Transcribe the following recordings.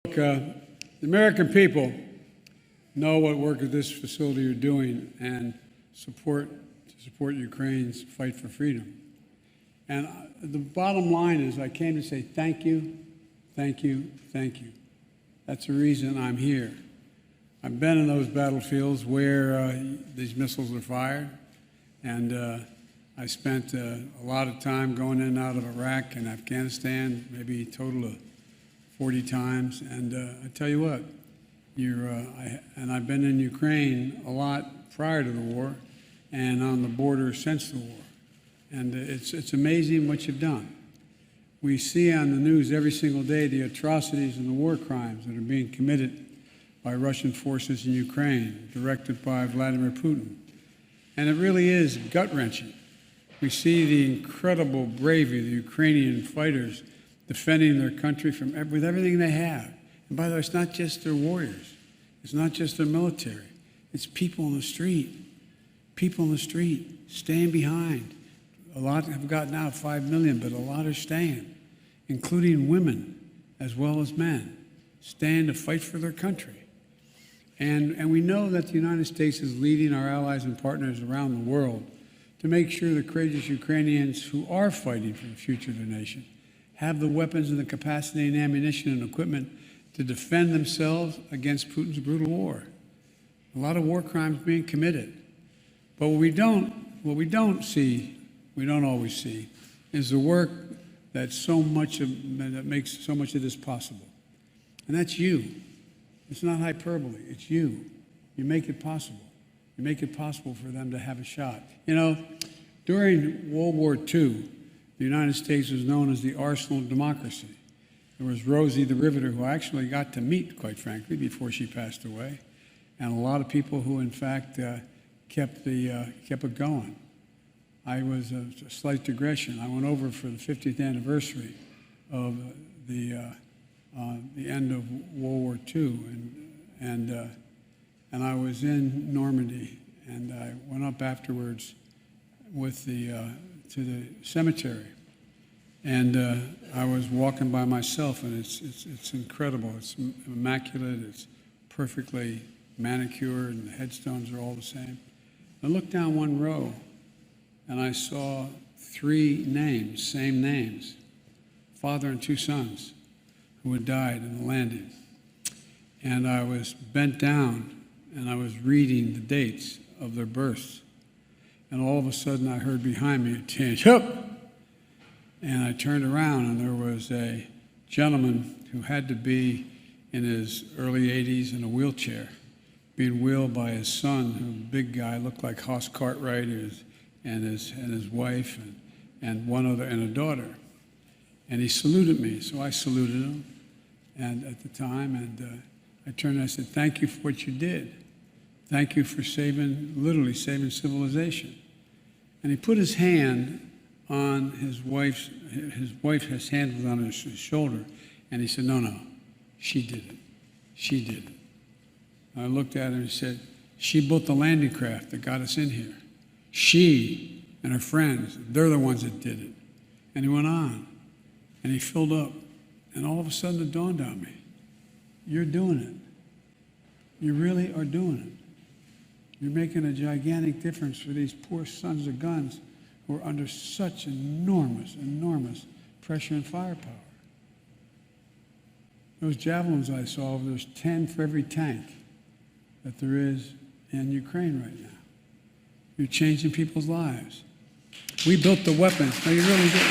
Look, the American people know what work at this facility you're doing and support Ukraine's fight for freedom. And the bottom line is I came to say thank you, thank you, thank you. That's the reason I'm here. I've been in those battlefields where these missiles are fired, and I spent a lot of time going in and out of Iraq and Afghanistan, maybe a total of 40 times. And I tell you what, I've been in Ukraine a lot prior to the war and on the border since the war. And it's amazing what you've done. We see on the news every single day the atrocities and the war crimes that are being committed by Russian forces in Ukraine, directed by Vladimir Putin. And it really is gut-wrenching. We see the incredible bravery of the Ukrainian fighters defending their country with everything they have. And by the way, it's not just their warriors. It's not just their military. It's people in the street. People in the street staying behind. A lot have gotten out, 5 million, but a lot are staying, including women as well as men, staying to fight for their country. And we know that the United States is leading our allies and partners around the world to make sure the courageous Ukrainians who are fighting for the future of their nation have the weapons and the capacity and ammunition and equipment to defend themselves against Putin's brutal war. A lot of war crimes being committed. But what we don't always see, is the work that makes so much of this possible. And that's you. It's not hyperbole, it's you. You make it possible. You make it possible for them to have a shot. You know, during World War II, the United States was known as the arsenal of democracy. There was Rosie the Riveter, who I actually got to meet, quite frankly, before she passed away, and a lot of people who, in fact, kept it going. I was a slight digression. I went over for the 50th anniversary of the end of World War II, and I was in Normandy, and I went up afterwards with to the cemetery, and I was walking by myself, and it's incredible. It's immaculate. It's perfectly manicured, and the headstones are all the same. I looked down one row, and I saw 3 names, same names, father and 2 sons who had died in the landing. And I was bent down, and I was reading the dates of their births. And all of a sudden, I heard behind me a tinge, "Hup!" And I turned around, and there was a gentleman who had to be in his early 80s in a wheelchair, being wheeled by his son, who was a big guy, looked like Hoss Cartwright, and his wife, and a daughter. And he saluted me, so I saluted him, and at the time, and I turned and I said, "Thank you for what you did. Thank you for literally saving civilization." And he put his hand on his wife's hand was on his shoulder, and he said, "No, she did it. She did it." I looked at him and said, "She built the landing craft that got us in here. She and her friends, they're the ones that did it." And he went on, and he filled up, and all of a sudden it dawned on me, you're doing it. You really are doing it. You're making a gigantic difference for these poor sons of guns who are under such enormous, enormous pressure and firepower. Those javelins I saw, there's 10 for every tank that there is in Ukraine right now. You're changing people's lives. We built the weapons. No, you really did.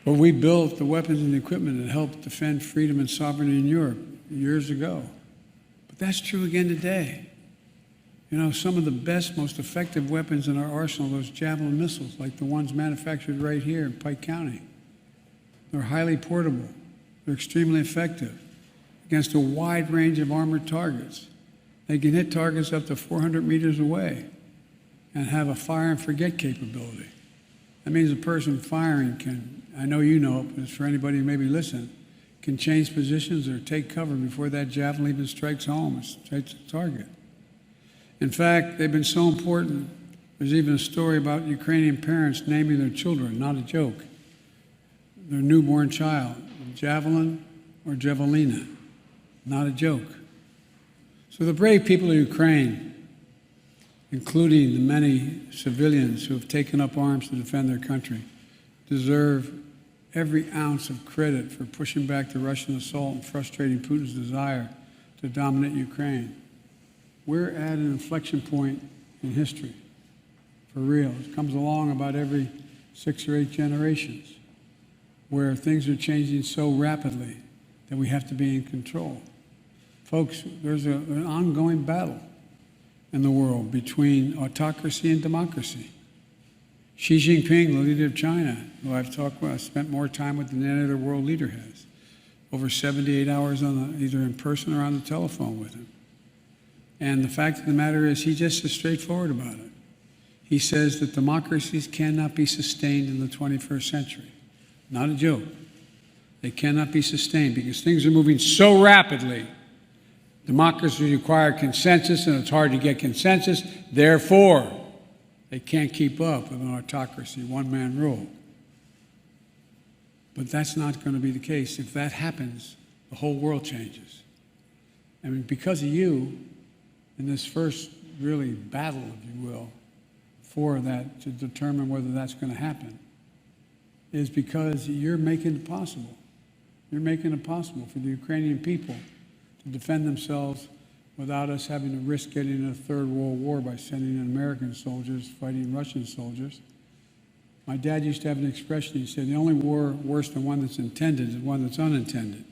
But we built the weapons and the equipment that helped defend freedom and sovereignty in Europe years ago. But that's true again today. You know, some of the best, most effective weapons in our arsenal are those Javelin missiles, like the ones manufactured right here in Pike County. They're highly portable. They're extremely effective against a wide range of armored targets. They can hit targets up to 400 meters away and have a fire and forget capability. That means a person firing can, I know you know it, but it's for anybody who maybe listen, can change positions or take cover before that javelin even strikes home, strikes the target. In fact, they've been so important There's even a story about Ukrainian parents naming their children, not a joke, their newborn child, Javelin or Javelina, not a joke. So the brave people of Ukraine, including the many civilians who have taken up arms to defend their country, deserve every ounce of credit for pushing back the Russian assault and frustrating Putin's desire to dominate Ukraine. We're at an inflection point in history, for real. It comes along about every 6 or 8 generations, where things are changing so rapidly that we have to be in control. Folks, there's an ongoing battle in the world between autocracy and democracy. Xi Jinping, the leader of China, who I've talked with, I've spent more time with than any other world leader has. Over 78 hours either in person or on the telephone with him. And the fact of the matter is, he's just as straightforward about it. He says that democracies cannot be sustained in the 21st century. Not a joke. They cannot be sustained because things are moving so rapidly. Democracy requires consensus, and it's hard to get consensus. Therefore, they can't keep up with an autocracy, one-man rule. But that's not going to be the case. If that happens, the whole world changes. I mean, because of you, in this first really battle, if you will, for that, to determine whether that's going to happen, is because you're making it possible. You're making it possible for the Ukrainian people to defend themselves without us having to risk getting in a third world war by sending in American soldiers fighting Russian soldiers. My dad used to have an expression. He said, the only war worse than one that's intended is one that's unintended.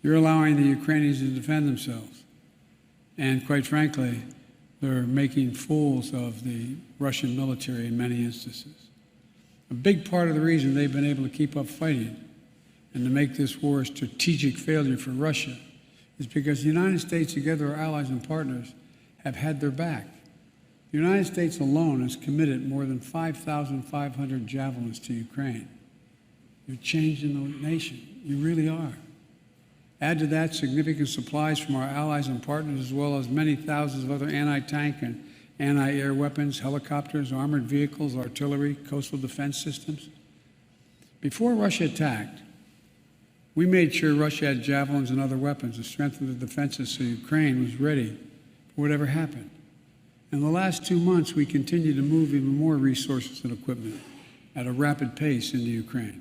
You're allowing the Ukrainians to defend themselves. And quite frankly, they're making fools of the Russian military in many instances. A big part of the reason they've been able to keep up fighting and to make this war a strategic failure for Russia is because the United States, together our allies and partners, have had their back. The United States alone has committed more than 5,500 javelins to Ukraine. You're changing the nation. You really are. Add to that significant supplies from our allies and partners, as well as many thousands of other anti-tank and anti-air weapons, helicopters, armored vehicles, artillery, coastal defense systems. Before Russia attacked, we made sure Russia had javelins and other weapons to strengthen the defenses so Ukraine was ready for whatever happened. In the last 2 months, we continue to move even more resources and equipment at a rapid pace into Ukraine.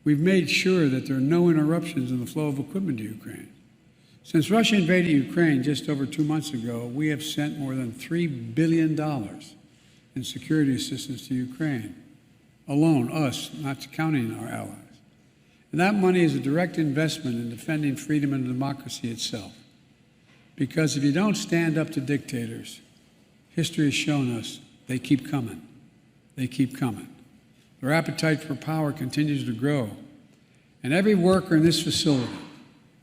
We've made sure that there are no interruptions in the flow of equipment to Ukraine. Since Russia invaded Ukraine just over 2 months ago, we have sent more than $3 billion in security assistance to Ukraine. Alone, us, not counting our allies. And that money is a direct investment in defending freedom and democracy itself. Because if you don't stand up to dictators, history has shown us they keep coming. They keep coming. Their appetite for power continues to grow. And every worker in this facility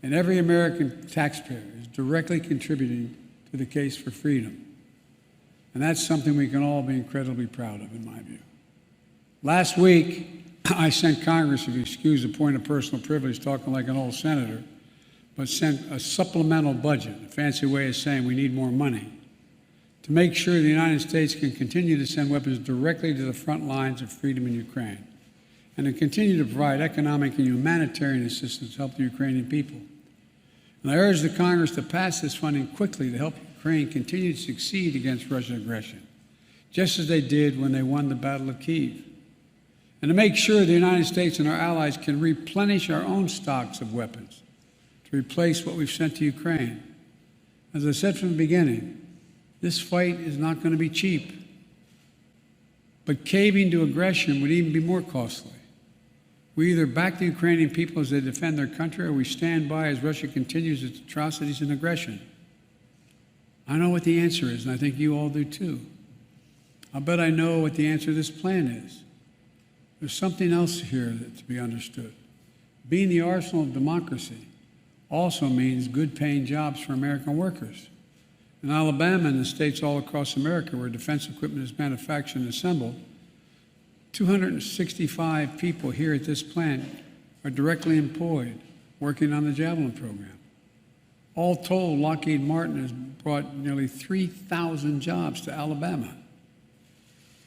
and every American taxpayer is directly contributing to the case for freedom. And that's something we can all be incredibly proud of, in my view. Last week, I sent Congress, if you excuse a point of personal privilege, talking like an old senator, but sent a supplemental budget, a fancy way of saying we need more money, to make sure the United States can continue to send weapons directly to the front lines of freedom in Ukraine, and to continue to provide economic and humanitarian assistance to help the Ukrainian people. And I urge the Congress to pass this funding quickly to help Ukraine continue to succeed against Russian aggression, just as they did when they won the Battle of Kyiv. And to make sure the United States and our allies can replenish our own stocks of weapons to replace what we've sent to Ukraine. As I said from the beginning, this fight is not going to be cheap. But caving to aggression would even be more costly. We either back the Ukrainian people as they defend their country, or we stand by as Russia continues its atrocities and aggression. I know what the answer is, and I think you all do too. I'll bet I know what the answer to this plan is. There's something else here to be understood. Being the arsenal of democracy also means good-paying jobs for American workers. In Alabama and the states all across America where defense equipment is manufactured and assembled, 265 people here at this plant are directly employed working on the Javelin program. All told, Lockheed Martin has brought nearly 3,000 jobs to Alabama.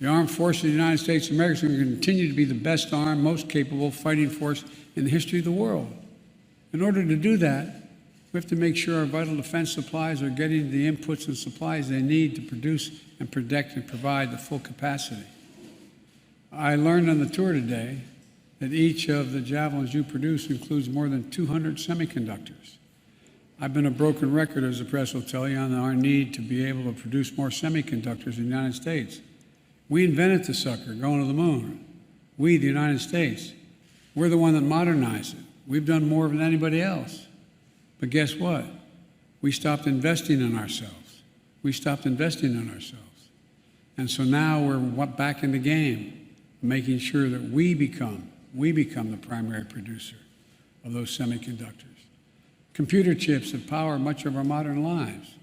The armed forces of the United States of America is going to continue to be the best armed, most capable fighting force in the history of the world. In order to do that, we have to make sure our vital defense supplies are getting the inputs and supplies they need to produce and protect and provide the full capacity. I learned on the tour today that each of the Javelins you produce includes more than 200 semiconductors. I've been a broken record, as the press will tell you, on our need to be able to produce more semiconductors in the United States. We invented the sucker, going to the moon. We, the United States, we're the one that modernized it. We've done more than anybody else. But guess what? We stopped investing in ourselves. We stopped investing in ourselves. And so now we're back in the game, making sure that we become the primary producer of those semiconductors. Computer chips that power much of our modern lives.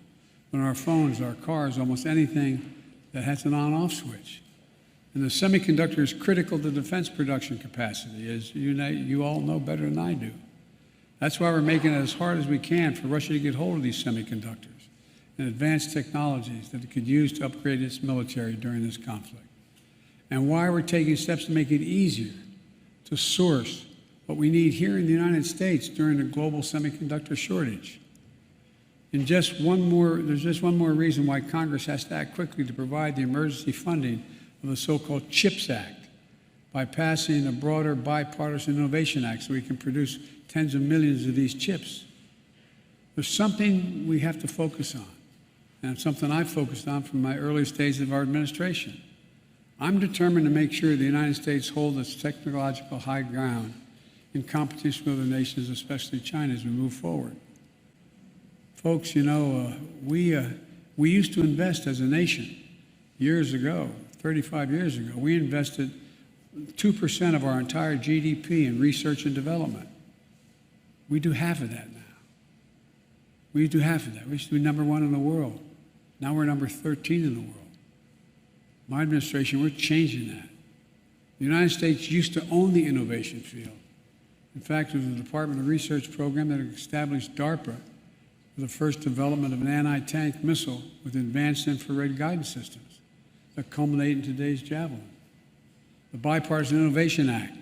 On our phones, our cars, almost anything that has an on-off switch. And the semiconductor is critical to defense production capacity, as you all know better than I do. That's why we're making it as hard as we can for Russia to get hold of these semiconductors and advanced technologies that it could use to upgrade its military during this conflict. And why we're taking steps to make it easier to source what we need here in the United States during the global semiconductor shortage. And there's just one more reason why Congress has to act quickly to provide the emergency funding of the so-called CHIPS Act by passing a broader bipartisan innovation act so we can produce tens of millions of these chips. There's something we have to focus on, and it's something I've focused on from my earliest days of our administration. I'm determined to make sure the United States holds its technological high ground in competition with other nations, especially China, as we move forward. Folks, you know, we used to invest as a nation years ago, 35 years ago. We invested 2% of our entire GDP in research and development. We do half of that now. We do half of that. We used to be number 1 in the world. Now we're number 13 in the world. My administration, we're changing that. The United States used to own the innovation field. In fact, it was the Department of Research program that established DARPA for the first development of an anti-tank missile with advanced infrared guidance systems that culminate in today's Javelin. The Bipartisan Innovation Act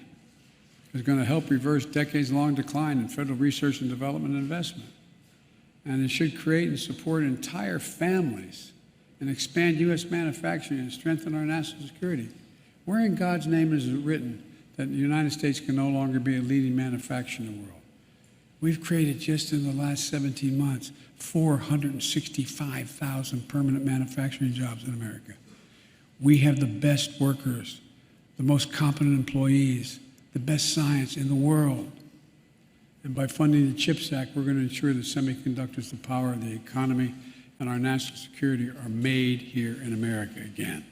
is going to help reverse decades-long decline in federal research and development investment. And it should create and support entire families and expand U.S. manufacturing and strengthen our national security. Where in God's name is it written that the United States can no longer be a leading manufacturer in the world? We've created, just in the last 17 months, 465,000 permanent manufacturing jobs in America. We have the best workers, the most competent employees, the best science in the world. And by funding the CHIPS Act, we're going to ensure that semiconductors, the power of the economy, and our national security are made here in America again.